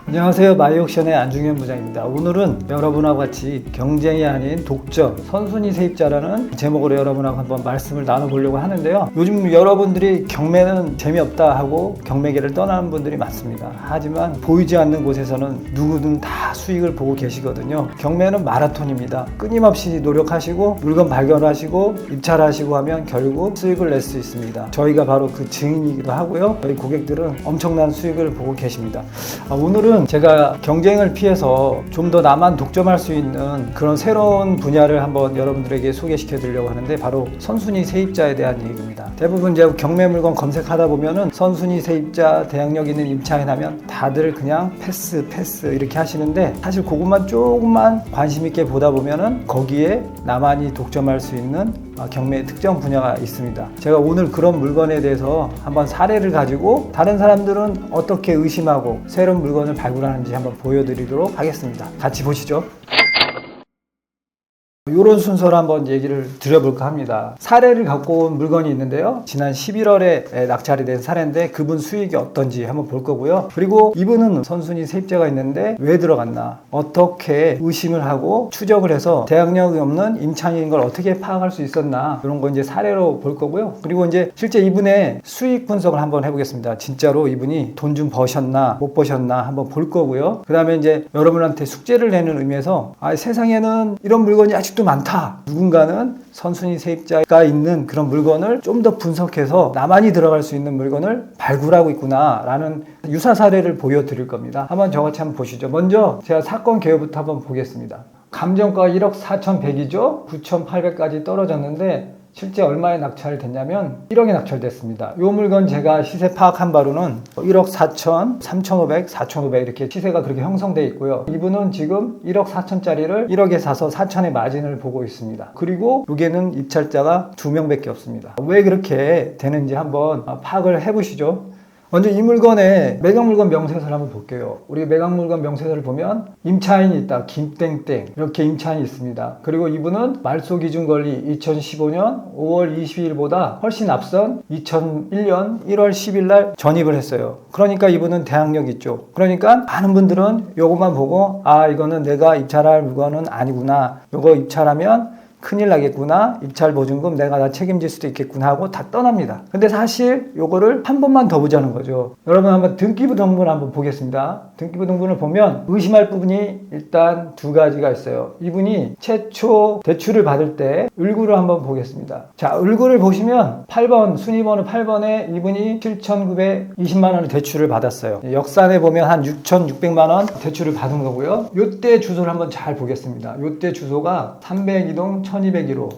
안녕하세요. 마이옥션의 안중현 부장입니다. 오늘은 여러분하고 같이 경쟁이 아닌 독점, 선순위 세입자라는 제목으로 여러분하고 한번 말씀을 나눠보려고 하는데요. 요즘 여러분들이 경매는 재미없다 하고 경매계를 떠나는 분들이 많습니다. 하지만 보이지 않는 곳에서는 누구든 다 수익을 보고 계시거든요. 경매는 마라톤입니다. 끊임없이 노력하시고 물건 발견하시고 입찰하시고 하면 결국 수익을 낼 수 있습니다. 저희가 바로 그 증인이기도 하고요. 저희 고객들은 엄청난 수익을 보고 계십니다. 오늘은 제가 경쟁을 피해서 좀 더 나만 독점할 수 있는 그런 새로운 분야를 한번 여러분들에게 소개시켜 드리려고 하는데, 바로 선순위 세입자에 대한 얘기입니다. 대부분 이제 경매 물건 검색하다 보면은 선순위 세입자 대항력 있는 임차인 하면 다들 그냥 패스 이렇게 하시는데, 사실 그것만 조금만 관심 있게 보다 보면은 거기에 나만이 독점할 수 있는 경매의 특정 분야가 있습니다. 제가 오늘 그런 물건에 대해서 한번 사례를 가지고 다른 사람들은 어떻게 의심하고 새로운 물건을 발굴하는지 한번 보여드리도록 하겠습니다. 같이 보시죠. 이런 순서로 한번 얘기를 드려볼까 합니다. 사례를 갖고 온 물건이 있는데요. 지난 11월에 낙찰이 된 사례인데 그분 수익이 어떤지 한번 볼 거고요. 그리고 이분은 선순위 세입자가 있는데 왜 들어갔나, 어떻게 의심을 하고 추적을 해서 대항력이 없는 임차인인 걸 어떻게 파악할 수 있었나, 이런 거 이제 사례로 볼 거고요. 그리고 이제 실제 이분의 수익 분석을 한번 해보겠습니다. 진짜로 이분이 돈 좀 버셨나 못 버셨나 한번 볼 거고요. 그 다음에 이제 여러분한테 숙제를 내는 의미에서 세상에는 이런 물건이 아직도 많다. 누군가는 선순위 세입자가 있는 그런 물건을 좀 더 분석해서 나만이 들어갈 수 있는 물건을 발굴하고 있구나 라는 유사 사례를 보여드릴 겁니다. 한번 저같이 한번 보시죠. 먼저 제가 사건 개요부터 한번 보겠습니다. 감정가가 1억 4,100이죠. 9,800까지 떨어졌는데 실제 얼마에 낙찰됐냐면 1억에 낙찰됐습니다. 이 물건 제가 시세 파악한 바로는 1억 4천, 3,500, 4,500 이렇게 시세가 그렇게 형성되어 있고요. 이분은 지금 1억 4천짜리를 1억에 사서 4천의 마진을 보고 있습니다. 그리고 여기에는 입찰자가 2명밖에 없습니다. 왜 그렇게 되는지 한번 파악을 해보시죠. 먼저 이 물건의 매각물건 명세서를 한번 볼게요. 우리 매각물건 명세서를 보면 임차인이 있다. 김땡땡 이렇게 임차인이 있습니다. 그리고 이분은 말소기준권리 2015년 5월 22일보다 훨씬 앞선 2001년 1월 10일 날 전입을 했어요. 그러니까 이분은 대항력 있죠. 그러니까 많은 분들은 이것만 보고 이거는 내가 입찰할 물건은 아니구나, 이거 입찰하면 큰일 나겠구나, 입찰 보증금 내가 다 책임질 수도 있겠구나 하고 다 떠납니다. 근데 사실 요거를 한 번만 더 보자는 거죠. 여러분 한번 등기부등본을 한번 보겠습니다. 등기부등본을 보면 의심할 부분이 일단 두 가지가 있어요. 이분이 최초 대출을 받을 때 을구를 한번 보겠습니다. 자, 을구를 보시면 8번, 순위번호 8번에 이분이 7,920만 원의 대출을 받았어요. 역산에 보면 한 6,600만 원 대출을 받은 거고요. 요때 주소를 한번 잘 보겠습니다. 요때 주소가 302동 1201호,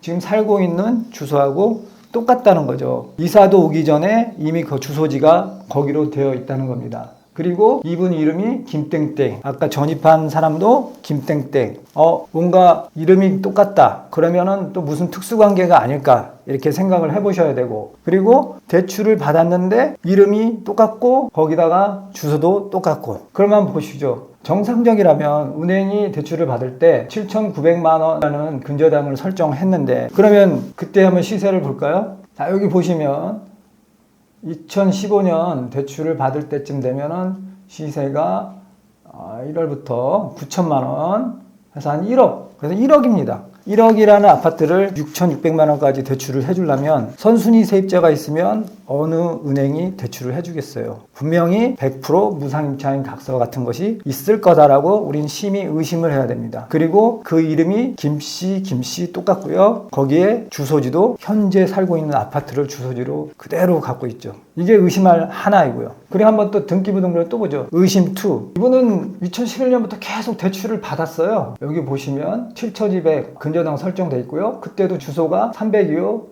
지금 살고 있는 주소하고 똑같다는 거죠. 이사도 오기 전에 이미 그 주소지가 거기로 되어 있다는 겁니다. 그리고 이분 이름이 김땡땡, 아까 전입한 사람도 김땡땡. 뭔가 이름이 똑같다. 그러면은 또 무슨 특수관계가 아닐까 이렇게 생각을 해보셔야 되고, 그리고 대출을 받았는데 이름이 똑같고 거기다가 주소도 똑같고, 그러면 보시죠. 정상적이라면 은행이 대출을 받을 때 7,900만 원이라는 근저당을 설정했는데, 그러면 그때 한번 시세를 볼까요? 자, 여기 보시면 2015년 대출을 받을 때쯤 되면은 시세가 1월부터 9천만 원 해서 한 1억, 그래서 1억입니다. 1억이라는 아파트를 6,600만 원까지 대출을 해주려면 선순위 세입자가 있으면 어느 은행이 대출을 해주겠어요? 분명히 100% 무상임차인 각서 같은 것이 있을 거다라고 우린 심히 의심을 해야 됩니다. 그리고 그 이름이 김씨 똑같고요. 거기에 주소지도 현재 살고 있는 아파트를 주소지로 그대로 갖고 있죠. 이게 의심할 하나이고요. 그리고 한번 또 등기부등본을 또 보죠. 의심 2. 이분은 2011년부터 계속 대출을 받았어요. 여기 보시면 7,200 근저당 설정돼 있고요. 그때도 주소가 302호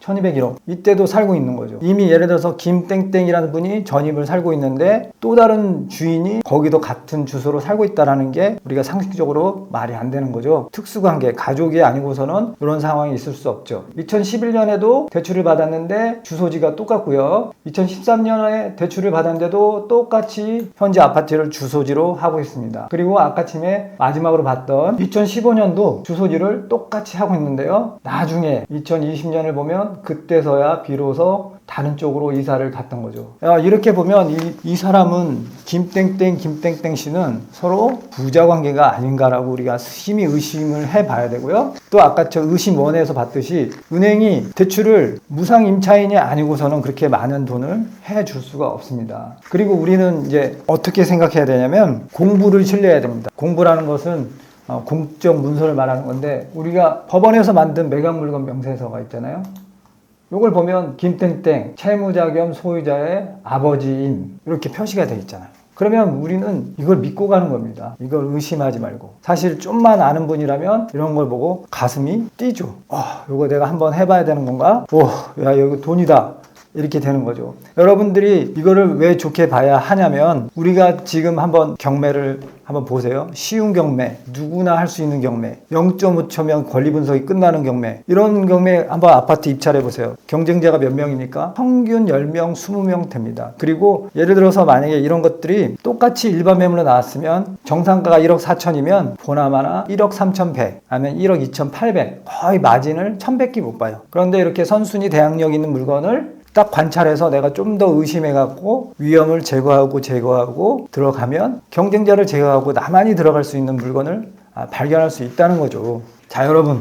1201호. 이때도 살고 있는 거죠. 이미 예를 들어서 김땡땡이라는 분이 전입을 살고 있는데 또 다른 주인이 거기도 같은 주소로 살고 있다는 게 우리가 상식적으로 말이 안 되는 거죠. 특수관계, 가족이 아니고서는 이런 상황이 있을 수 없죠. 2011년에도 대출을 받았는데 주소지가 똑같고요. 2013년에 대출을 받았는데도 똑같이 현재 아파트를 주소지로 하고 있습니다. 그리고 아까쯤에 마지막으로 봤던 2015년도 주소지를 똑같이 하고 있는데요. 나중에 2020년을 보면 그때서야 비로소 다른 쪽으로 이사를 갔던 거죠. 이렇게 보면 이 사람은 김땡땡 씨는 서로 부자 관계가 아닌가라고 우리가 심히 의심을 해봐야 되고요. 또 아까 저 의심 원에서 봤듯이 은행이 대출을 무상 임차인이 아니고서는 그렇게 많은 돈을 해줄 수가 없습니다. 그리고 우리는 이제 어떻게 생각해야 되냐면 공부를 신뢰해야 됩니다. 공부라는 것은 공적 문서를 말하는 건데 우리가 법원에서 만든 매각물건 명세서가 있잖아요. 이걸 보면 김땡땡 채무자 겸 소유자의 아버지인 이렇게 표시가 되어 있잖아요. 그러면 우리는 이걸 믿고 가는 겁니다. 이걸 의심하지 말고. 사실 좀만 아는 분이라면 이런 걸 보고 가슴이 뛰죠. 이거 내가 한번 해봐야 되는 건가? 야 이거 돈이다. 이렇게 되는 거죠. 여러분들이 이거를 왜 좋게 봐야 하냐면 우리가 지금 한번 경매를 한번 보세요. 쉬운 경매, 누구나 할 수 있는 경매, 0.5초면 권리 분석이 끝나는 경매, 이런 경매 한번 아파트 입찰해 보세요. 경쟁자가 몇 명입니까? 평균 10명, 20명 됩니다. 그리고 예를 들어서 만약에 이런 것들이 똑같이 일반 매물로 나왔으면 정상가가 1억 4천이면 보나마나 1억 3,100 아니면 1억 2,800 거의 마진을 1,100개 못 봐요. 그런데 이렇게 선순위 대항력 있는 물건을 딱 관찰해서 내가 좀 더 의심해갖고 위험을 제거하고 들어가면 경쟁자를 제거하고 나만이 들어갈 수 있는 물건을 발견할 수 있다는 거죠. 자, 여러분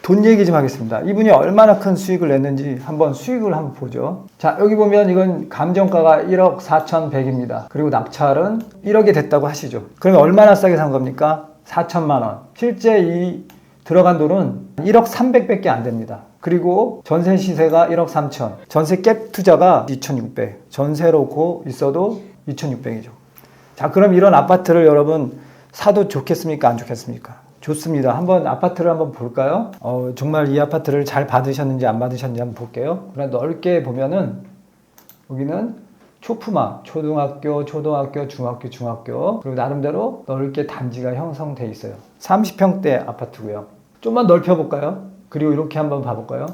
돈 얘기 좀 하겠습니다. 이분이 얼마나 큰 수익을 냈는지 한번 수익을 한번 보죠. 자, 여기 보면 이건 감정가가 1억 4,100입니다. 그리고 낙찰은 1억이 됐다고 하시죠. 그러면 얼마나 싸게 산 겁니까? 4천만 원. 실제 이 들어간 돈은 1억 300밖에 안 됩니다. 그리고 전세 시세가 1억 3천, 전세 갭 투자가 2,600, 전세로 있어도 2,600이죠. 자, 그럼 이런 아파트를 여러분 사도 좋겠습니까? 안 좋겠습니까? 좋습니다. 한번 아파트를 한번 볼까요? 정말 이 아파트를 잘 받으셨는지 안 받으셨는지 한번 볼게요. 그냥 넓게 보면은 여기는 초품화, 초등학교, 중학교, 그리고 나름대로 넓게 단지가 형성돼 있어요. 30평대 아파트고요. 좀만 넓혀볼까요? 그리고 이렇게 한번 봐볼까요?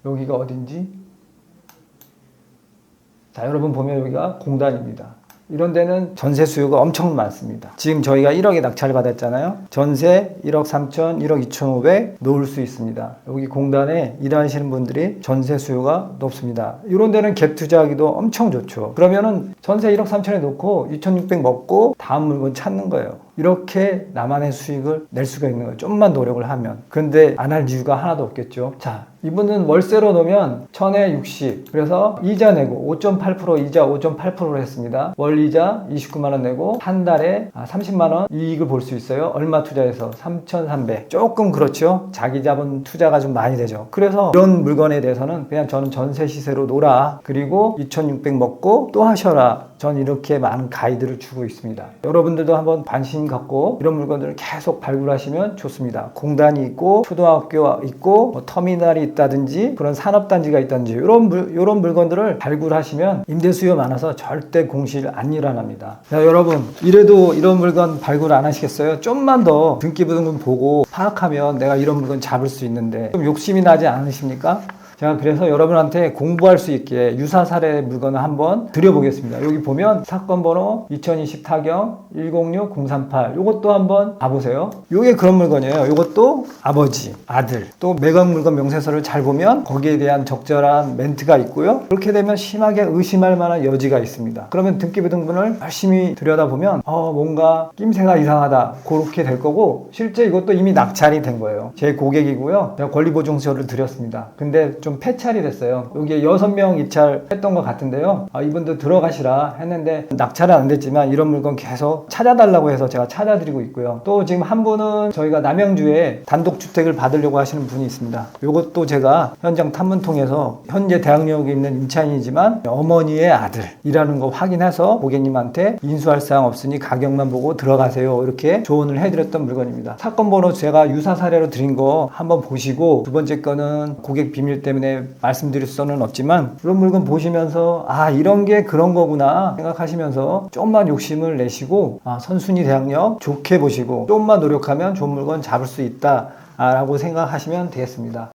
여기가 어딘지. 자, 여러분 보면 여기가 공단입니다. 이런 데는 전세 수요가 엄청 많습니다. 지금 저희가 1억에 낙찰을 받았잖아요. 전세 1억 3천, 1억 2,500 놓을 수 있습니다. 여기 공단에 일하시는 분들이 전세 수요가 높습니다. 이런 데는 갭 투자하기도 엄청 좋죠. 그러면은 전세 1억 3천에 놓고 2,600 먹고 다음 물건 찾는 거예요. 이렇게 나만의 수익을 낼 수가 있는 거예요. 좀만 노력을 하면. 그런데 안 할 이유가 하나도 없겠죠. 자, 이분은 월세로 놓으면 1000에 60. 그래서 이자 내고 5.8% 이자 5.8%로 했습니다. 월 이자 29만 원 내고 한 달에 30만 원 이익을 볼 수 있어요. 얼마 투자해서 3,300. 조금 그렇죠. 자기 자본 투자가 좀 많이 되죠. 그래서 이런 물건에 대해서는 그냥 저는 전세 시세로 놀아. 그리고 2,600 먹고 또 하셔라. 전 이렇게 많은 가이드를 주고 있습니다. 여러분들도 한번 관심 갖고 이런 물건들을 계속 발굴하시면 좋습니다. 공단이 있고 초등학교 있고 터미널이 있다든지 그런 산업단지가 있다든지 이런 물건들을 발굴하시면 임대 수요 많아서 절대 공실 안 일어납니다. 자, 여러분 이래도 이런 물건 발굴 안 하시겠어요? 좀만 더 등기부등본 보고 파악하면 내가 이런 물건 잡을 수 있는데 좀 욕심이 나지 않으십니까? 제가 그래서 여러분한테 공부할 수 있게 유사 사례 물건을 한번 드려보겠습니다. 여기 보면 사건 번호 2020 타경 106038 이것도 한번 봐보세요. 이게 그런 물건이에요. 이것도 아버지, 아들 또 매각 물건 명세서를 잘 보면 거기에 대한 적절한 멘트가 있고요. 그렇게 되면 심하게 의심할 만한 여지가 있습니다. 그러면 등기부등본을 열심히 들여다보면 뭔가 낌새가 이상하다 그렇게 될 거고 실제 이것도 이미 낙찰이 된 거예요. 제 고객이고요. 제가 권리보증서를 드렸습니다. 근데 좀 폐찰이 됐어요. 여기에 6명 입찰했던 것 같은데요. 이분도 들어가시라 했는데 낙찰은 안 됐지만 이런 물건 계속 찾아달라고 해서 제가 찾아드리고 있고요. 또 지금 한 분은 저희가 남양주에 단독주택을 받으려고 하시는 분이 있습니다. 이것도 제가 현장 탐문 통해서 현재 대학력이 있는 임차인이지만 어머니의 아들이라는 거 확인해서 고객님한테 인수할 사항 없으니 가격만 보고 들어가세요. 이렇게 조언을 해드렸던 물건입니다. 사건 번호 제가 유사 사례로 드린 거 한번 보시고 두 번째 거는 고객 비밀 때문에 때문에 말씀드릴 수는 없지만 이런 물건 보시면서 아 이런 게 그런 거구나 생각하시면서 좀만 욕심을 내시고 선순위 대항력 좋게 보시고 좀만 노력하면 좋은 물건 잡을 수 있다 라고 생각하시면 되겠습니다.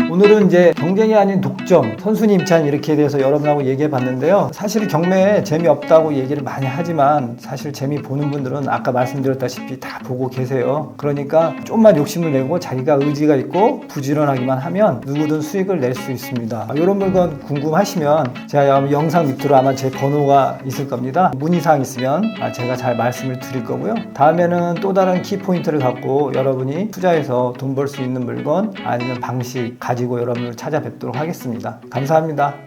오늘은 이제 경쟁이 아닌 독점, 선순위 임차인 이렇게 대해서 여러분하고 얘기해 봤는데요. 사실 경매에 재미없다고 얘기를 많이 하지만 사실 재미 보는 분들은 아까 말씀드렸다시피 다 보고 계세요. 그러니까 좀만 욕심을 내고 자기가 의지가 있고 부지런하기만 하면 누구든 수익을 낼 수 있습니다. 이런 물건 궁금하시면 제가 영상 밑으로 아마 제 번호가 있을 겁니다. 문의사항 있으면 제가 잘 말씀을 드릴 거고요. 다음에는 또 다른 키포인트를 갖고 여러분이 투자해서 돈 벌 수 있는 물건 아니면 방식 가지고 여러분을 찾아뵙도록 하겠습니다. 감사합니다.